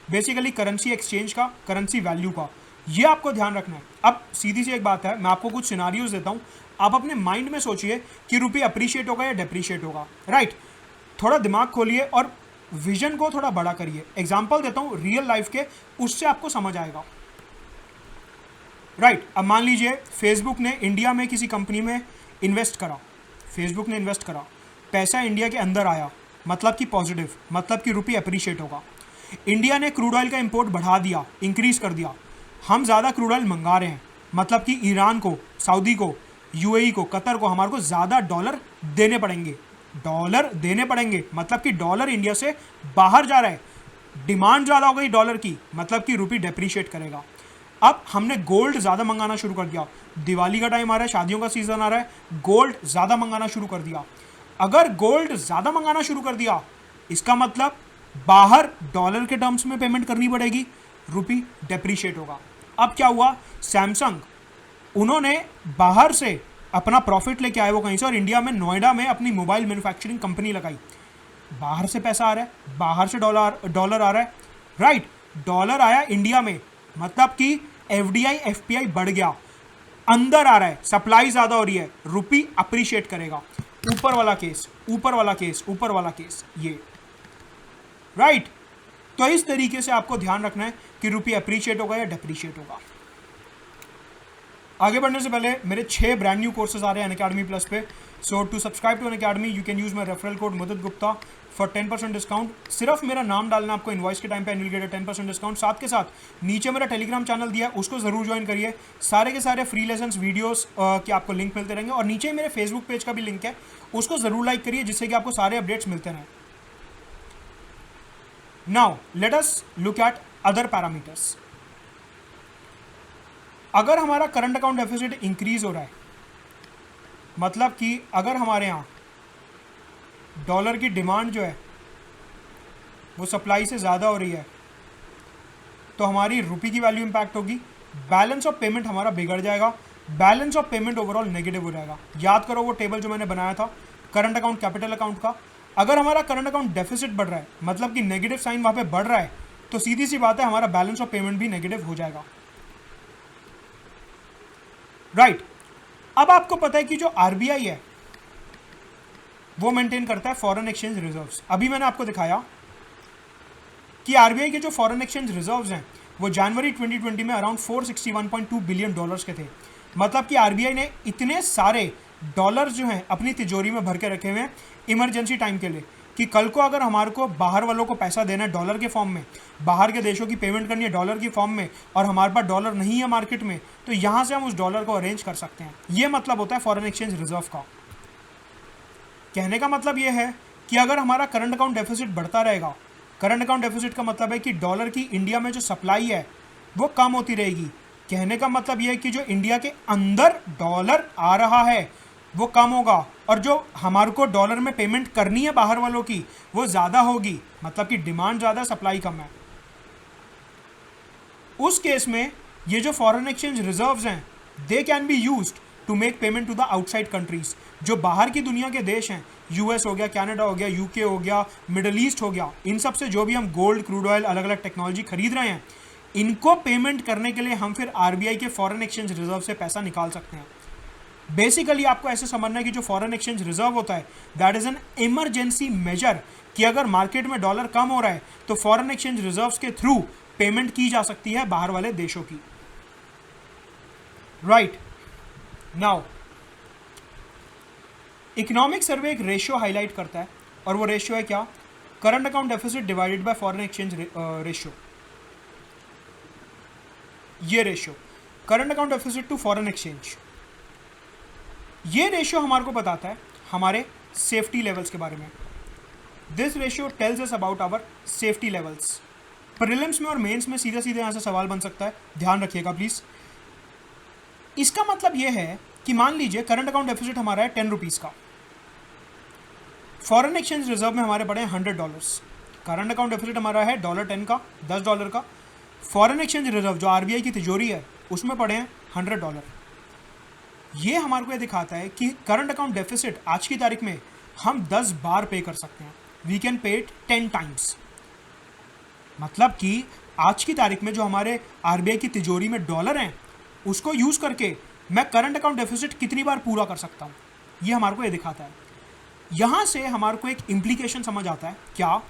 बेसिकली करेंसी एक्सचेंज का, करेंसी वैल्यू का। ये आपको ध्यान रखना है। अब सीधी सी एक बात है, मैं आपको कुछ सिनारियोज देता हूं, आप अपने माइंड में सोचिए कि रूपी अप्रिशिएट होगा या डेप्रीशिएट होगा, राइट। थोड़ा दिमाग खोलिए और विजन को थोड़ा बड़ा करिए। एग्जाम्पल देता हूं रियल लाइफ के, उससे आपको समझ आएगा, राइट। अब मान लीजिए फेसबुक ने इंडिया में किसी कंपनी में इन्वेस्ट करा, फेसबुक ने इन्वेस्ट करा, पैसा इंडिया के अंदर आया, मतलब कि पॉजिटिव, मतलब कि रूपी अप्रिशिएट होगा। इंडिया ने क्रूड ऑयल का इंपोर्ट बढ़ा दिया, इंक्रीज कर दिया, हम ज़्यादा क्रूड ऑयल मंगा रहे हैं, मतलब कि ईरान को, सऊदी को, यूएई को, कतर को हमारे को ज़्यादा डॉलर देने पड़ेंगे, डॉलर देने पड़ेंगे, मतलब कि डॉलर इंडिया से बाहर जा रहा है, डिमांड ज़्यादा हो गई डॉलर की, मतलब कि रूपी डेप्रीशिएट करेगा। अब हमने गोल्ड ज़्यादा मंगाना शुरू कर दिया, दिवाली का टाइम आ रहा है, शादियों का सीज़न आ रहा है, गोल्ड ज़्यादा मंगाना शुरू कर दिया। अगर गोल्ड ज़्यादा मंगाना शुरू कर दिया, इसका मतलब बाहर डॉलर के टर्म्स में पेमेंट करनी पड़ेगी, रूपी डेप्रीशिएट होगा। अब क्या हुआ, सैमसंग, उन्होंने बाहर से अपना प्रॉफिट लेके आए वो कहीं से, और इंडिया में नोएडा में अपनी मोबाइल मैन्युफैक्चरिंग कंपनी लगाई। बाहर से पैसा आ रहा है, बाहर से डॉलर आ रहा है, राइट। डॉलर आया इंडिया में, मतलब कि एफडीआई एफपीआई बढ़ गया, अंदर आ रहा है, सप्लाई ज़्यादा हो रही है, रूपी अप्रिशिएट करेगा। ऊपर वाला केस, ऊपर वाला केस, ऊपर वाला केस, ये, राइट। तो इस तरीके से आपको ध्यान रखना है कि रूपी अप्रिशिएट होगा या डेप्रीशिएट होगा। आगे बढ़ने से पहले मेरे 6 ब्रांड न्यू कोर्सेज आ रहे हैं अनअकैडमी प्लस पे। So to subscribe to Unacademy you can use my referral code Mudit Gupta for 10% discount. सिर्फ मेरा नाम डालना आपको इनवॉइस के टाइम पे, एंड विल गेट 10% डिस्काउंट। साथ के साथ नीचे मेरा टेलीग्राम चैनल दिया है, उसको जरूर ज्वाइन करिए। सारे के सारे फ्री लेसन्स वीडियोस के आपको लिंक मिलते रहेंगे, और नीचे मेरे फेसबुक पेज का भी लिंक है, उसको जरूर लाइक करिए, जिससे कि आपको सारे अपडेट्स मिलते रहें। Now let us look at other parameters. अगर हमारा करंट अकाउंट डेफिसिट इंक्रीज हो रहा है, मतलब कि अगर हमारे यहाँ डॉलर की डिमांड जो है वो सप्लाई से ज़्यादा हो रही है, तो हमारी रुपी की वैल्यू इंपैक्ट होगी, बैलेंस ऑफ पेमेंट हमारा बिगड़ जाएगा, balance of payment overall negative हो जाएगा। याद करो वो टेबल जो मैंने बनाया था करंट अकाउंट कैपिटल अकाउंट का, अगर हमारा करंट अकाउंट डेफिसिट बढ़ रहा है, मतलब कि नेगेटिव साइन वहाँ पे बढ़ रहा है, तो सीधी सी बात है हमारा बैलेंस ऑफ पेमेंट भी नेगेटिव हो जाएगा, राइट। अब आपको पता है कि जो आरबीआई है वो मेंटेन करता है फॉरेन एक्सचेंज रिजर्व्स। अभी मैंने आपको दिखाया कि आरबीआई के जो फॉरेन एक्सचेंज रिजर्व्स हैं वो जनवरी 2020 में अराउंड $461.2 बिलियन के थे। मतलब कि आरबीआई ने इतने सारे डॉलर्स जो हैं अपनी तिजोरी में भर के रखे हुए हैं इमरजेंसी टाइम के लिए, कि कल को अगर हमारे को बाहर वालों को पैसा देना है डॉलर के फॉर्म में, बाहर के देशों की पेमेंट करनी है डॉलर की फॉर्म में, और हमारे पास डॉलर नहीं है मार्केट में, तो यहाँ से हम उस डॉलर को अरेंज कर सकते हैं। ये मतलब होता है फॉरेन एक्सचेंज रिजर्व का। कहने का मतलब ये है कि अगर हमारा करंट अकाउंट डेफिसिट बढ़ता रहेगा, करंट अकाउंट डेफिसिट का मतलब है कि डॉलर की इंडिया में जो सप्लाई है वो कम होती रहेगी। कहने का मतलब ये है कि जो इंडिया के अंदर डॉलर आ रहा है वो कम होगा, और जो हमारे को डॉलर में पेमेंट करनी है बाहर वालों की वो ज़्यादा होगी, मतलब कि डिमांड ज़्यादा सप्लाई कम है। उस केस में ये जो फॉरेन एक्सचेंज रिजर्व्स हैं they can be used to make payment to the outside countries. जो बाहर की दुनिया के देश हैं, यूएस हो गया, कनाडा हो गया, यूके हो गया, मिडल ईस्ट हो गया, इन सब से जो भी हम गोल्ड, क्रूड ऑयल, अलग अलग टेक्नोलॉजी खरीद रहे हैं, इनको पेमेंट करने के लिए हम फिर आरबीआई के फॉरेन एक्सचेंज रिजर्व से पैसा निकाल सकते हैं। बेसिकली आपको ऐसे समझना है कि जो फॉरेन एक्सचेंज रिजर्व होता है that is an emergency measure, कि अगर मार्केट में डॉलर कम हो रहा है तो फॉरेन एक्सचेंज रिजर्व्स के थ्रू पेमेंट की जा सकती है बाहर वाले देशों की। राइट नाउ इकोनॉमिक सर्वे एक रेशियो हाईलाइट करता है और वो रेशियो है क्या? Current account deficit divided by foreign exchange ratio. ये ratio current account deficit to foreign exchange, ये रेशियो हमारे को बताता है हमारे सेफ्टी लेवल्स के बारे में। This ratio tells us about our safety levels. Prelims में और मेंस में सीधे सीधे यहाँ से सवाल बन सकता है, ध्यान रखिएगा प्लीज। इसका मतलब ये है कि मान लीजिए करंट अकाउंट डेफिसिट हमारा है 10 रुपीज़ का, फॉरेन एक्सचेंज रिजर्व में हमारे पड़े हैं $100, करंट अकाउंट डेफिसिट हमारा है $10 का, $10 का, फॉरेन एक्सचेंज रिजर्व जो आरबीआई की तिजोरी है उसमें पड़े हैं $100। ये हमारे को ये दिखाता है कि करंट अकाउंट डेफिसिट आज की तारीख में हम 10 बार पे कर सकते हैं। We can pay it 10 times. मतलब कि आज की तारीख में जो हमारे आरबीआई की तिजोरी में डॉलर हैं उसको यूज करके मैं करंट अकाउंट डेफिसिट कितनी बार पूरा कर सकता हूँ, ये हमारे को ये दिखाता है। यहाँ से हमारे को एक इम्प्लीकेशन समझ आता है क्या,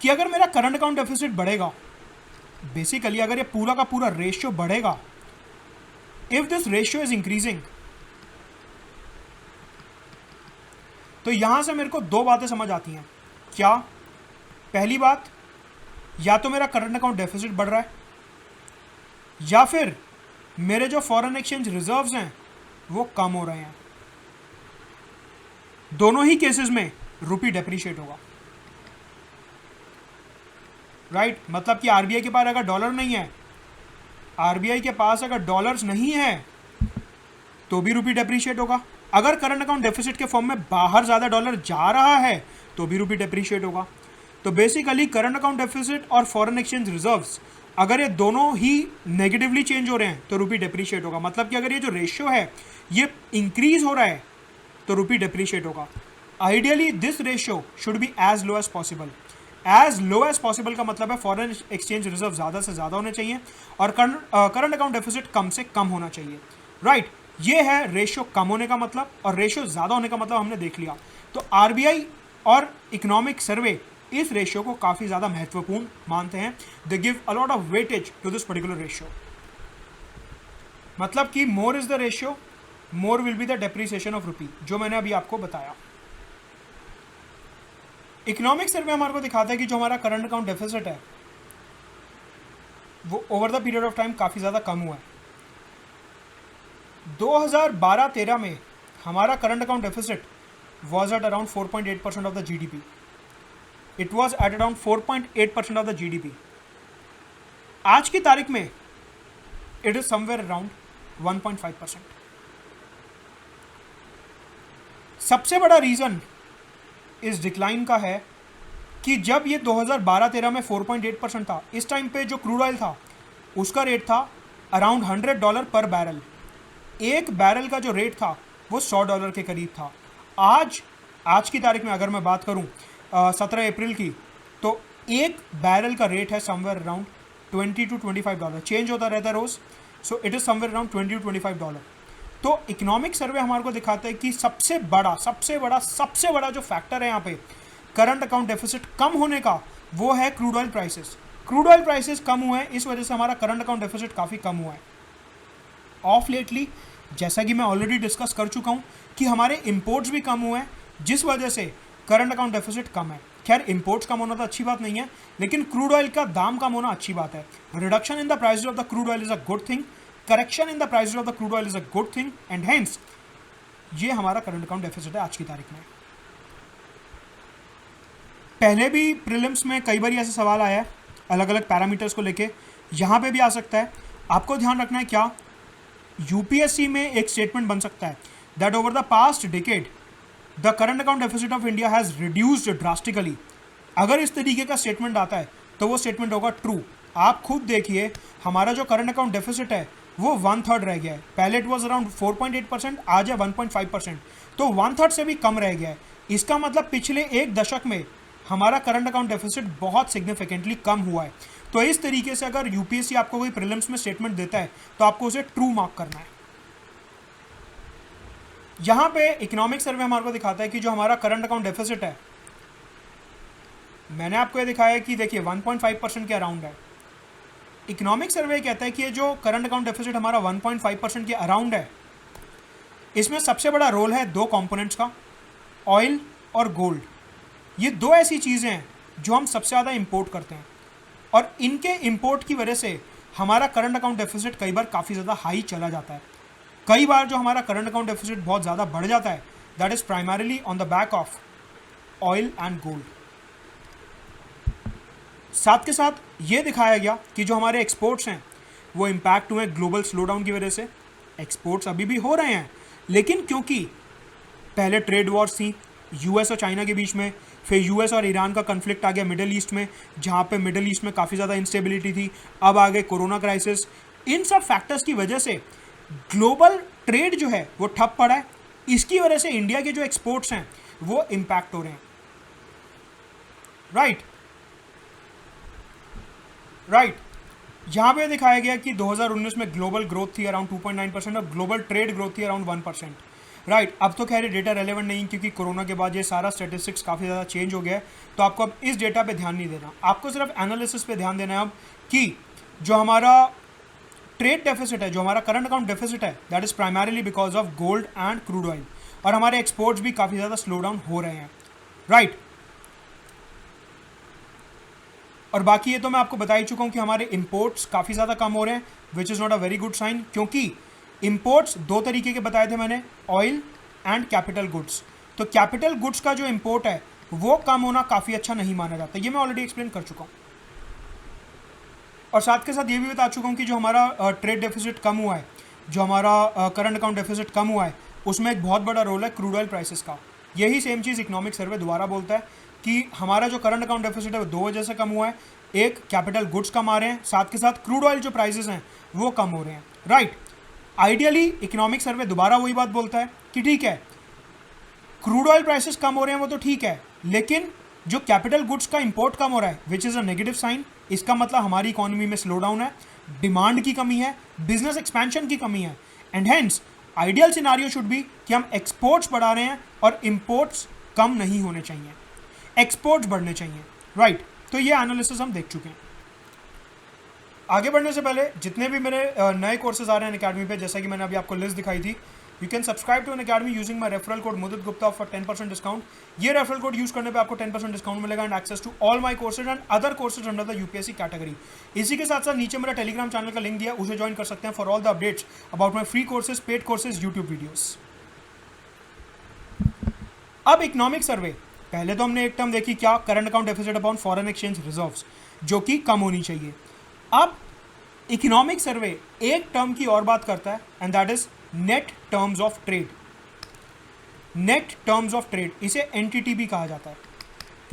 कि अगर मेरा करंट अकाउंट डेफिसिट बढ़ेगा, बेसिकली अगर ये पूरा का पूरा रेशियो बढ़ेगा, if this ratio is increasing, तो यहां से मेरे को दो बातें समझ आती हैं। क्या? पहली बात, या तो मेरा करंट अकाउंट डेफिसिट बढ़ रहा है या फिर मेरे जो फॉरेन एक्सचेंज रिजर्व्स हैं वो कम हो रहे हैं। दोनों ही केसेस में रुपी डेप्रिशिएट होगा। राइट मतलब कि आरबीआई के पास अगर डॉलर नहीं है, आरबीआई के पास अगर डॉलर्स नहीं है तो भी रुपी डेप्रिशिएट होगा। अगर करंट अकाउंट डेफिसिट के फॉर्म में बाहर ज़्यादा डॉलर जा रहा है तो भी रुपी डेप्रिशिएट होगा। तो बेसिकली करंट अकाउंट डेफिसिट और फॉरेन एक्सचेंज रिजर्व्स अगर ये दोनों ही नेगेटिवली चेंज हो रहे हैं तो रुपी डेप्रिशिएट होगा। मतलब कि अगर ये जो रेशियो है ये इंक्रीज हो रहा है तो रुपी डेप्रिशिएट होगा। Ideally this ratio should be as low as possible. As low as possible का मतलब है फॉरेन एक्सचेंज रिजर्व ज़्यादा से ज़्यादा होने चाहिए और करंट अकाउंट डेफिसिट कम से कम होना चाहिए। राइट ये है रेशियो कम होने का मतलब, और रेशियो ज़्यादा होने का मतलब हमने देख लिया। तो आरबीआई और इकोनॉमिक सर्वे इस रेशियो को काफ़ी ज़्यादा महत्वपूर्ण मानते हैं। They give a lot of weightage to this particular ratio. मतलब कि more is the ratio more will be the depreciation of rupee, जो मैंने अभी आपको बताया। इकोनॉमिक सर्वे हमारे को दिखाता है कि जो हमारा करंट अकाउंट डेफिसिट है वो over the period of time काफ़ी ज़्यादा कम हुआ है। 2012-13 में हमारा current account deficit was at around 4.8% of the GDP. It was at around 4.8% of the GDP. आज की तारीख में it is somewhere around 1.5%. सबसे बड़ा रीज़न इस डिक्लाइन का है कि जब ये 2012-13 में 4.8% था, इस टाइम पे जो क्रूड ऑयल था उसका रेट था अराउंड $100 पर बैरल। एक बैरल का जो रेट था वो $100 के करीब था। आज की तारीख में अगर मैं बात करूं 17 अप्रैल की, तो एक बैरल का रेट है समवेयर अराउंड $20 to $25, चेंज होता रहता है रोज़। So it is somewhere around $20 to $25। तो इकोनॉमिक सर्वे हमारे को दिखाता है कि सबसे बड़ा जो फैक्टर है यहाँ पे करंट अकाउंट डेफिसिट कम होने का, वो है crude oil prices. Crude oil prices कम हुए हैं, इस वजह से हमारा करंट अकाउंट डेफिसिट काफ़ी कम हुआ है। ऑफ लेटली जैसा कि मैं ऑलरेडी डिस्कस कर चुका हूँ कि हमारे इंपोर्ट्स भी कम हुए हैं, जिस वजह से करंट अकाउंट डेफिसिट कम है। खैर इंपोर्ट्स कम होना तो अच्छी बात नहीं है, लेकिन क्रूड ऑयल का दाम कम होना अच्छी बात है। Reduction in the prices of the crude oil is a good thing, correction in the prices of the crude oil is a good thing, and hence ये हमारा करंट अकाउंट डेफिसिट है आज की तारीख में। पहले भी प्रीलिम्स में कई बार ऐसा सवाल आया है अलग अलग पैरामीटर्स को लेके, यहाँ पे भी आ सकता है। आपको ध्यान रखना है क्या, यूपीएससी में एक स्टेटमेंट बन सकता है that over the past decade the current account deficit of India has reduced drastically. अगर इस तरीके का स्टेटमेंट आता है तो वो स्टेटमेंट होगा ट्रू। आप खुद देखिए हमारा जो करंट अकाउंट डेफिसिट है वो 1/3 रह गया है। पहले इट वॉज अराउंड 4.8%, आज है 1.5%, तो 1/3 से भी कम रह गया है। इसका मतलब पिछले एक दशक में हमारा करंट अकाउंट डेफिसिट बहुत सिग्निफिकेंटली कम हुआ है। तो इस तरीके से अगर यूपीएससी आपको कोई प्रीलिम्स में स्टेटमेंट देता है तो आपको उसे ट्रू मार्क करना है। यहाँ पे इकोनॉमिक सर्वे हमारे को दिखाता है कि जो हमारा करंट अकाउंट डेफिसिट है मैंने आपको ये दिखाया है कि देखिए 1.5% के अराउंड है। इकोनॉमिक सर्वे कहता है कि ये जो करंट अकाउंट डेफिसिट हमारा 1.5% के अराउंड है, इसमें सबसे बड़ा रोल है दो कंपोनेंट्स का, ऑयल और गोल्ड। ये दो ऐसी चीज़ें हैं जो हम सबसे ज़्यादा इंपोर्ट करते हैं, और इनके इंपोर्ट की वजह से हमारा करंट अकाउंट डेफिसिट कई बार काफ़ी ज़्यादा हाई चला जाता है। कई बार जो हमारा करंट अकाउंट डेफिसिट बहुत ज़्यादा बढ़ जाता है, that is primarily on the back of oil and gold. साथ के साथ ये दिखाया गया कि जो हमारे एक्सपोर्ट्स हैं वो इम्पैक्ट हुए ग्लोबल स्लोडाउन की वजह से। एक्सपोर्ट्स अभी भी हो रहे हैं, लेकिन क्योंकि पहले ट्रेड वॉर्स थी यूएस और चाइना के बीच में, फिर यूएस और ईरान का कन्फ्लिक्ट आ गया मिडल ईस्ट में, जहाँ पे मिडल ईस्ट में काफ़ी ज़्यादा इंस्टेबिलिटी थी, अब आ गए कोरोना क्राइसिस। इन सब फैक्टर्स की वजह से ग्लोबल ट्रेड जो है वो ठप पड़ा है। इसकी वजह से इंडिया के जो एक्सपोर्ट्स हैं वो इम्पैक्ट हो रहे हैं। राइट, यहाँ पे दिखाया गया कि 2019 में ग्लोबल ग्रोथ थी अराउंड 2.9% और ग्लोबल ट्रेड ग्रोथ थी अराउंड 1%। राइट, अब तो खैर डेटा रेलेवेंट नहीं, क्योंकि कोरोना के बाद ये सारा स्टेटिस्टिक्स काफ़ी ज़्यादा चेंज हो गया है, तो आपको अब इस डेटा पे ध्यान नहीं देना, आपको सिर्फ एनालिसिस पे ध्यान देना है अब कि जो हमारा ट्रेड डेफिसिट है, जो हमारा करंट अकाउंट डेफिसिट है, that is primarily because of gold and crude oil, और हमारे एक्सपोर्ट्स भी काफ़ी ज़्यादा स्लो डाउन हो रहे हैं। राइट, और बाकी ये तो मैं आपको बता ही चुका हूँ कि हमारे इंपोर्ट्स काफ़ी ज़्यादा कम हो रहे हैं, which is not a very good sign, क्योंकि इंपोर्ट्स दो तरीके के बताए थे मैंने, ऑयल एंड कैपिटल गुड्स। तो कैपिटल गुड्स का जो इंपोर्ट है वो कम होना काफ़ी अच्छा नहीं माना जाता, ये मैं ऑलरेडी एक्सप्लेन कर चुका हूँ। और साथ के साथ ये भी बता चुका हूँ कि जो हमारा ट्रेड डेफिसिट कम हुआ है, जो हमारा करंट अकाउंट डेफिसिट कम हुआ है, उसमें एक बहुत बड़ा रोल है क्रूड ऑयल प्राइसेस का। यही सेम चीज़ इकोनॉमिक सर्वे दोबारा बोलता है कि हमारा जो करंट अकाउंट डेफिसिट है वो दो वजह से कम हुआ है, एक कैपिटल गुड्स कम आ रहे हैं, साथ के साथ क्रूड ऑयल जो प्राइसेस हैं वो कम हो रहे हैं। राइट, आइडियली इकोनॉमिक सर्वे दोबारा वही बात बोलता है कि ठीक है क्रूड ऑयल प्राइसेस कम हो रहे हैं वो तो ठीक है, लेकिन जो कैपिटल गुड्स का इंपोर्ट कम हो रहा है which is a negative sign, इसका मतलब हमारी इकोनॉमी में स्लो डाउन है, डिमांड की कमी है, बिजनेस एक्सपेंशन की कमी है, and hence ideal scenario should be कि हम एक्सपोर्ट्स बढ़ा रहे हैं और इंपोर्ट्स कम नहीं होने चाहिए, एक्सपोर्ट्स बढ़ने चाहिए। राइट, तो ये एनालिसिस हम देख चुके हैं। आगे बढ़ने से पहले जितने भी मेरे नए कोर्सेज आ रहे हैं अकेडमी पे, जैसा कि मैंने अभी आपको लिस्ट दिखाई थी, you can subscribe to Unacademy using my referral code Mudit Gupta for 10% discount. ये रेफरल कोड यूज करने पे आपको 10% डिस्काउंट मिलेगा and access to all my courses and other courses under the UPSC category. इसी के साथ साथ नीचे मेरा टेलीग्राम चैनल का लिंक दिया, उसे ज्वाइन कर सकते हैं for all the updates about my free courses, paid courses, YouTube videos. अब इकोनॉमिक सर्वे, पहले तो हमने एक टर्म देखी क्या, current account deficit upon foreign exchange reserves, जो कि कम होनी चाहिए। अब इकोनॉमिक सर्वे एक टर्म की और बात करता है and that is net terms of trade. Net terms of trade, इसे एनटीटी भी कहा जाता है।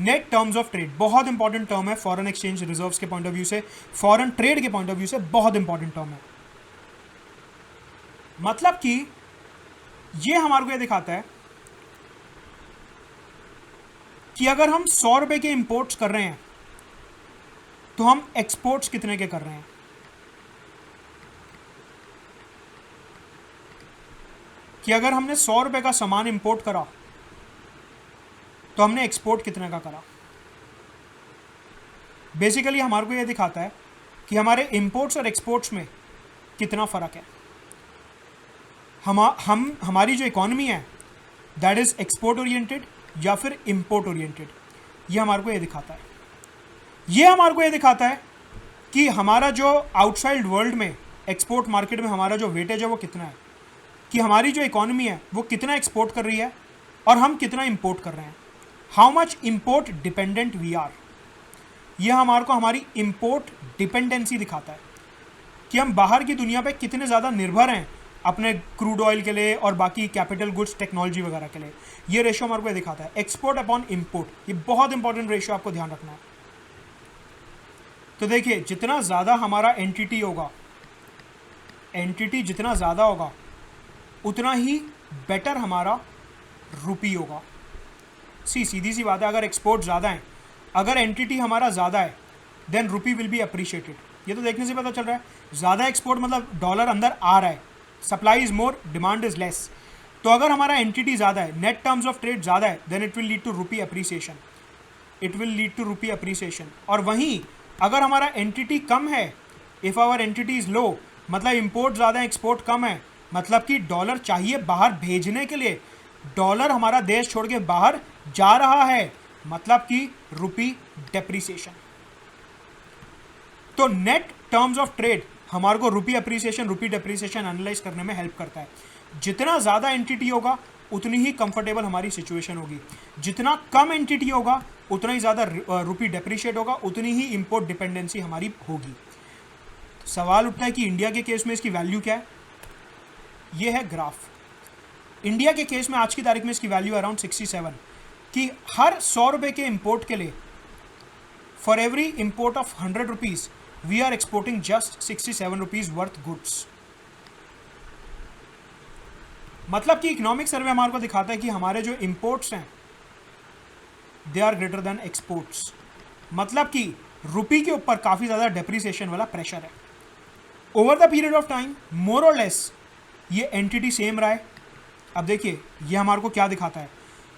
नेट टर्म्स ऑफ ट्रेड बहुत इंपॉर्टेंट टर्म है फॉरेन एक्सचेंज रिजर्व्स के पॉइंट ऑफ व्यू से, फॉरेन ट्रेड के पॉइंट ऑफ व्यू से बहुत इंपॉर्टेंट टर्म है। मतलब कि ये हमारे को यह दिखाता है कि अगर हम 100 रुपए के इंपोर्ट्स कर रहे हैं तो हम एक्सपोर्ट्स कितने के कर रहे हैं। कि अगर हमने 100 रुपए का सामान इंपोर्ट करा तो हमने एक्सपोर्ट कितने का करा। बेसिकली हमारे को यह दिखाता है कि हमारे इंपोर्ट्स और एक्सपोर्ट्स में कितना फ़र्क है। हमारी जो इकोनॉमी है दैट इज़ एक्सपोर्ट ओरिएंटेड या फिर इंपोर्ट ओरिएंटेड, ये हमारे को ये दिखाता है। ये हमारे को ये दिखाता है कि हमारा जो आउटसाइड वर्ल्ड में एक्सपोर्ट मार्केट में हमारा जो वेटेज है वो कितना है, कि हमारी जो इकोनॉमी है वो कितना एक्सपोर्ट कर रही है और हम कितना इंपोर्ट कर रहे हैं, how much import dependent we are. ये हमारे को हमारी इंपोर्ट डिपेंडेंसी दिखाता है कि हम बाहर की दुनिया पे कितने ज़्यादा निर्भर हैं अपने क्रूड ऑयल के लिए और बाकी कैपिटल गुड्स टेक्नोलॉजी वगैरह के लिए। ये रेशियो हमारे को दिखाता है एक्सपोर्ट अपॉन इंपोर्ट, ये बहुत इंपॉर्टेंट रेशियो आपको ध्यान रखना है। तो देखिए जितना ज़्यादा हमारा एंटिटी होगा, एंटिटी जितना ज़्यादा होगा उतना ही बेटर हमारा रुपी होगा। सीधी सी बात है, अगर एक्सपोर्ट ज़्यादा है, अगर एंटिटी हमारा ज़्यादा है then rupee will be appreciated. ये तो देखने से पता चल रहा है, ज़्यादा एक्सपोर्ट मतलब डॉलर अंदर आ रहा है, supply is more demand is less. तो अगर हमारा एंटिटी ज़्यादा है, नेट टर्म्स ऑफ ट्रेड ज़्यादा है, then it will lead to rupee appreciation. It will lead to rupee appreciation. और वहीं अगर हमारा एंटिटी कम है, if our entity is low, मतलब इंपोर्ट ज़्यादा है एक्सपोर्ट कम है, मतलब कि डॉलर चाहिए बाहर भेजने के लिए, डॉलर हमारा देश छोड़ के बाहर जा रहा है, मतलब कि रुपी डेप्रिसिएशन। तो नेट टर्म्स ऑफ ट्रेड हमारे को रुपी अप्रिसिएशन रुपी डेप्रिसिएशन एनालाइज करने में हेल्प करता है। जितना ज़्यादा एंटिटी होगा उतनी ही कंफर्टेबल हमारी सिचुएशन होगी, जितना कम एंटिटी होगा उतना ही ज़्यादा रुपी डेप्रिशिएट होगा, उतनी ही इंपोर्ट डिपेंडेंसी हमारी होगी। तो सवाल उठता है कि इंडिया के केस में इसकी वैल्यू क्या है। ये है ग्राफ। इंडिया के केस में आज की तारीख में इसकी वैल्यू अराउंड 67, कि हर 100 रुपये के इंपोर्ट के लिए for every import of 100 rupees we are exporting just 67 rupees worth goods. मतलब कि इकोनॉमिक सर्वे हमारे को दिखाता है कि हमारे जो इंपोर्ट्स हैं they are greater than exports, मतलब कि रुपी के ऊपर काफ़ी ज़्यादा डेप्रिसिएशन वाला प्रेशर है। Over the period of time more और लेस ये एंटिटी सेम रहा है। अब देखिए ये हमारे को क्या दिखाता है,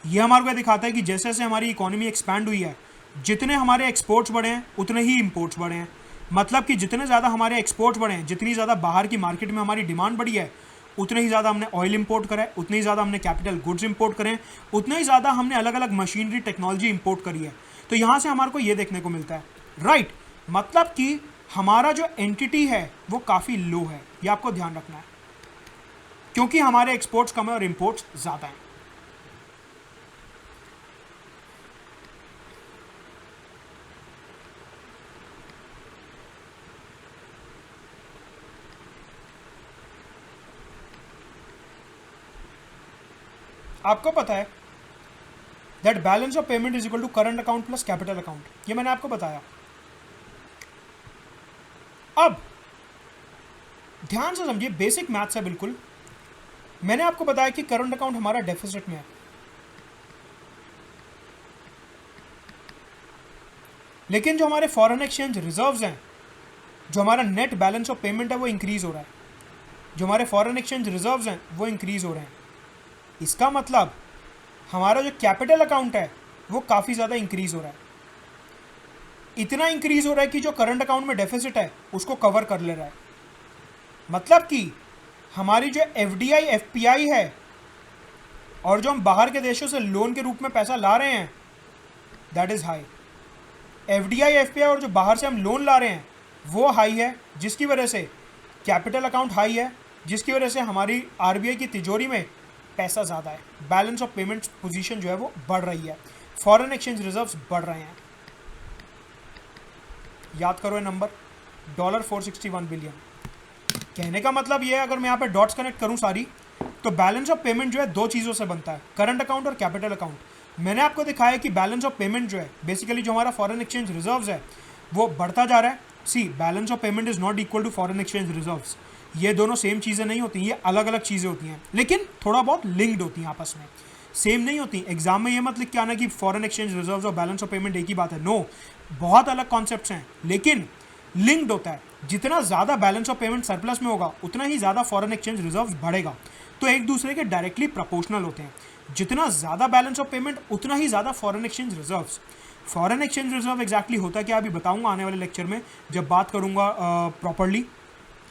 ये हमारे को दिखाता है कि जैसे जैसे हमारी इकोनॉमी एक्सपैंड हुई है, जितने हमारे एक्सपोर्ट्स बढ़े हैं उतने ही इंपोर्ट्स बढ़े हैं। मतलब कि जितने ज़्यादा हमारे एक्सपोर्ट्स बढ़े हैं, जितनी ज़्यादा बाहर की मार्केट में हमारी डिमांड बढ़ी है, उतने ही ज़्यादा हमने ऑयल इंपोर्ट करा है, उतने ही ज़्यादा हमने कैपिटल गुड्स इंपोर्ट करें, उतने ही ज़्यादा हमने अलग अलग मशीनरी टेक्नोलॉजी इंपोर्ट करी है। तो यहाँ से हमारे को ये देखने को मिलता है, राइट, मतलब कि हमारा जो एंटिटी है वो काफ़ी लो है। ये आपको ध्यान रखना है, क्योंकि हमारे एक्सपोर्ट्स कम है और इंपोर्ट्स ज़्यादा हैं। आपको पता है that balance of payment is equal to current account plus capital account, ये मैंने आपको बताया। अब ध्यान से समझिए, बेसिक मैथ्स है बिल्कुल। मैंने आपको बताया कि करंट अकाउंट हमारा डेफिसिट में है, लेकिन जो हमारे फॉरेन एक्सचेंज रिजर्व्स हैं, जो हमारा नेट बैलेंस ऑफ पेमेंट है वो इंक्रीज हो रहा है, जो हमारे फॉरेन एक्सचेंज रिजर्व्स हैं वो इंक्रीज हो रहे हैं। इसका मतलब हमारा जो कैपिटल अकाउंट है वो काफ़ी ज़्यादा इंक्रीज हो रहा है। इतना इंक्रीज हो रहा है कि जो करंट अकाउंट में डेफिसिट है उसको कवर कर ले रहा है। मतलब कि हमारी जो एफडीआई एफपीआई है और जो हम बाहर के देशों से लोन के रूप में पैसा ला रहे हैं, that is high. FDI FPI और जो बाहर से हम लोन ला रहे हैं वो हाई है, जिसकी वजह से कैपिटल अकाउंट हाई है, जिसकी वजह से हमारी आरबीआई की तिजोरी में पैसा ज़्यादा है। बैलेंस ऑफ पेमेंट पोजीशन जो है वो बढ़ रही है, फॉरेन एक्सचेंज रिजर्व्स बढ़ रहे हैं। याद करो ये नंबर, $461 बिलियन। कहने का मतलब ये है, अगर मैं यहाँ पे डॉट्स कनेक्ट करूँ सारी, तो बैलेंस ऑफ पेमेंट जो है दो चीज़ों से बनता है, करंट अकाउंट और कैपिटल अकाउंट। मैंने आपको दिखाया कि बैलेंस ऑफ पेमेंट जो है बेसिकली जो हमारा फॉरेन एक्सचेंज रिजर्व्स है वो बढ़ता जा रहा है। See balance of payment is not equal to foreign exchange reserves. ये दोनों सेम चीज़ें नहीं होती, ये अलग अलग चीज़ें होती हैं, लेकिन थोड़ा बहुत लिंक्ड होती हैं आपस में, सेम नहीं होती। एग्जाम में ये मत लिख के आना कि फॉरेन एक्सचेंज रिजर्व्स और बैलेंस ऑफ पेमेंट एक ही बात है, नो, बहुत अलग कॉन्सेप्ट्स हैं, लेकिन लिंक्ड होता है। जितना ज़्यादा बैलेंस ऑफ पेमेंट सरप्लस में होगा उतना ही ज़्यादा फॉरेन एक्सचेंज रिजर्व्स बढ़ेगा। तो एक दूसरे के डायरेक्टली प्रोपोर्शनल होते हैं। जितना ज़्यादा बैलेंस ऑफ पेमेंट उतना ही ज़्यादा foreign exchange reserves. Foreign exchange reserve exactly होता क्या अभी बताऊंगा आने वाले लेक्चर में जब बात करूंगा प्रॉपर्ली।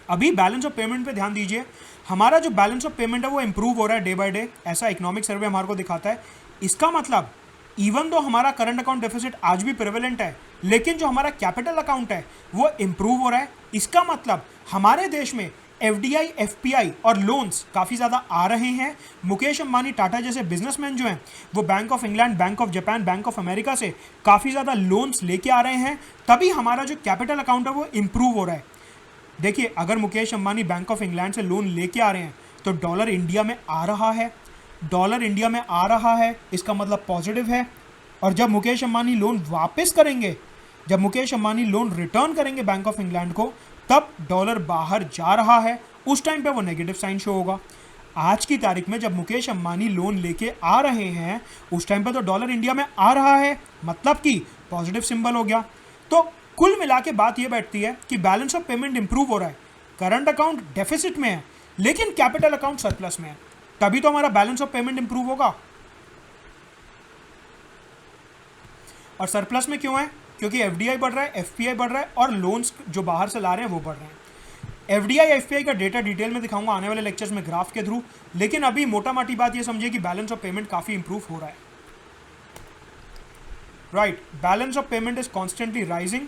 अभी बैलेंस ऑफ पेमेंट पे ध्यान दीजिए। हमारा जो बैलेंस ऑफ पेमेंट है वो इंप्रूव हो रहा है डे बाय डे, ऐसा इकोनॉमिक सर्वे हमारे को दिखाता है। इसका मतलब इवन दो हमारा करंट अकाउंट डेफिसिट आज भी प्रेवलेंट है, लेकिन जो हमारा कैपिटल अकाउंट है वो इंप्रूव हो रहा है। इसका मतलब हमारे देश में एफडीआई एफपीआई और लोन्स काफ़ी ज़्यादा आ रहे हैं। मुकेश अंबानी टाटा जैसे बिजनेसमैन जो हैं वो bank of England, bank of Japan, bank of America से काफ़ी ज़्यादा लोन्स लेके आ रहे हैं, तभी हमारा जो कैपिटल अकाउंट है वो इंप्रूव हो रहा है। देखिए, अगर Mukesh Ambani bank of England से लोन लेके आ रहे हैं तो डॉलर इंडिया में आ रहा है, डॉलर इंडिया में आ रहा है, इसका मतलब पॉजिटिव है। और जब मुकेश अंबानी लोन वापस करेंगे, जब मुकेश अंबानी लोन रिटर्न करेंगे बैंक ऑफ इंग्लैंड को, तब डॉलर बाहर जा रहा है, उस टाइम पे वो नेगेटिव साइन शो होगा। आज की तारीख में जब मुकेश अंबानी लोन लेके आ रहे हैं उस टाइम पे तो डॉलर इंडिया में आ रहा है, मतलब कि पॉजिटिव सिंबल हो गया। तो कुल मिला के बात ये बैठती है कि बैलेंस ऑफ पेमेंट इंप्रूव हो रहा है, करंट अकाउंट डेफिसिट में है लेकिन कैपिटल अकाउंट सरप्लस में है, तभी तो हमारा बैलेंस ऑफ पेमेंट इंप्रूव होगा। और सरप्लस में क्यों है? क्योंकि एफडीआई बढ़ रहा है, एफपीआई बढ़ रहा है और लोन्स जो बाहर से ला रहे हैं वो बढ़ रहे हैं। एफडीआई एफपीआई का डेटा डिटेल में दिखाऊंगा आने वाले लेक्चर्स में ग्राफ के थ्रू, लेकिन अभी मोटा मोटी बात ये समझिए कि बैलेंस ऑफ पेमेंट काफ़ी इंप्रूव हो रहा है। Right, balance of payment is constantly rising.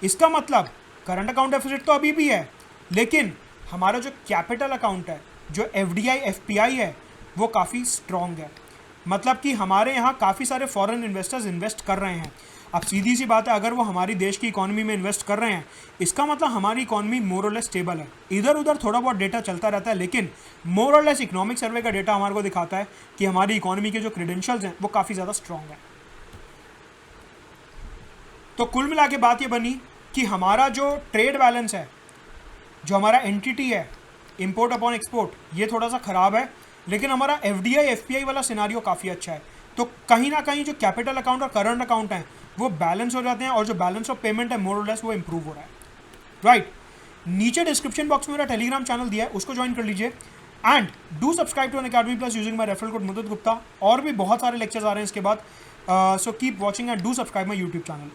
इसका मतलब करंट अकाउंट डेफिसिट तो अभी भी है, लेकिन हमारा जो कैपिटल अकाउंट है, जो एफडीआई एफपीआई है, वो काफ़ी स्ट्रॉन्ग है। मतलब कि हमारे यहाँ काफ़ी सारे फॉरेन इन्वेस्टर्स इन्वेस्ट कर रहे हैं। अब सीधी सी बात है, अगर वो हमारी देश की इकोनॉमी में इन्वेस्ट कर रहे हैं, इसका मतलब हमारी इकोनॉमी मोर और लेस स्टेबल है। इधर उधर थोड़ा बहुत डेटा चलता रहता है, लेकिन मोर और लेस इकोनॉमिक सर्वे का डेटा हमारे को दिखाता है कि हमारी इकोनॉमी के जो क्रेडेंशियल्स हैं वो काफ़ी ज़्यादा स्ट्रॉन्ग है। तो कुल मिला के बात ये बनी कि हमारा जो ट्रेड बैलेंस है, जो हमारा एंटिटी है इंपोर्ट अपॉन एक्सपोर्ट, ये थोड़ा सा ख़राब है, लेकिन हमारा एफडीआई एफपीआई वाला सिनारियो काफ़ी अच्छा है। तो कहीं ना कहीं जो कैपिटल अकाउंट और करंट अकाउंट हैं वो बैलेंस हो जाते हैं, और जो बैलेंस ऑफ पेमेंट है मोर और लेस वो इंप्रूव हो रहा है। राइट, नीचे डिस्क्रिप्शन बॉक्स में मेरा टेलीग्राम चैनल दिया है, उसको ज्वाइन कर लीजिए। And do subscribe to Unacademy plus using my referral code Mudit Gupta. और भी बहुत सारे लेक्चर्स आ रहे हैं इसके बाद, so keep watching and do subscribe my YouTube channel.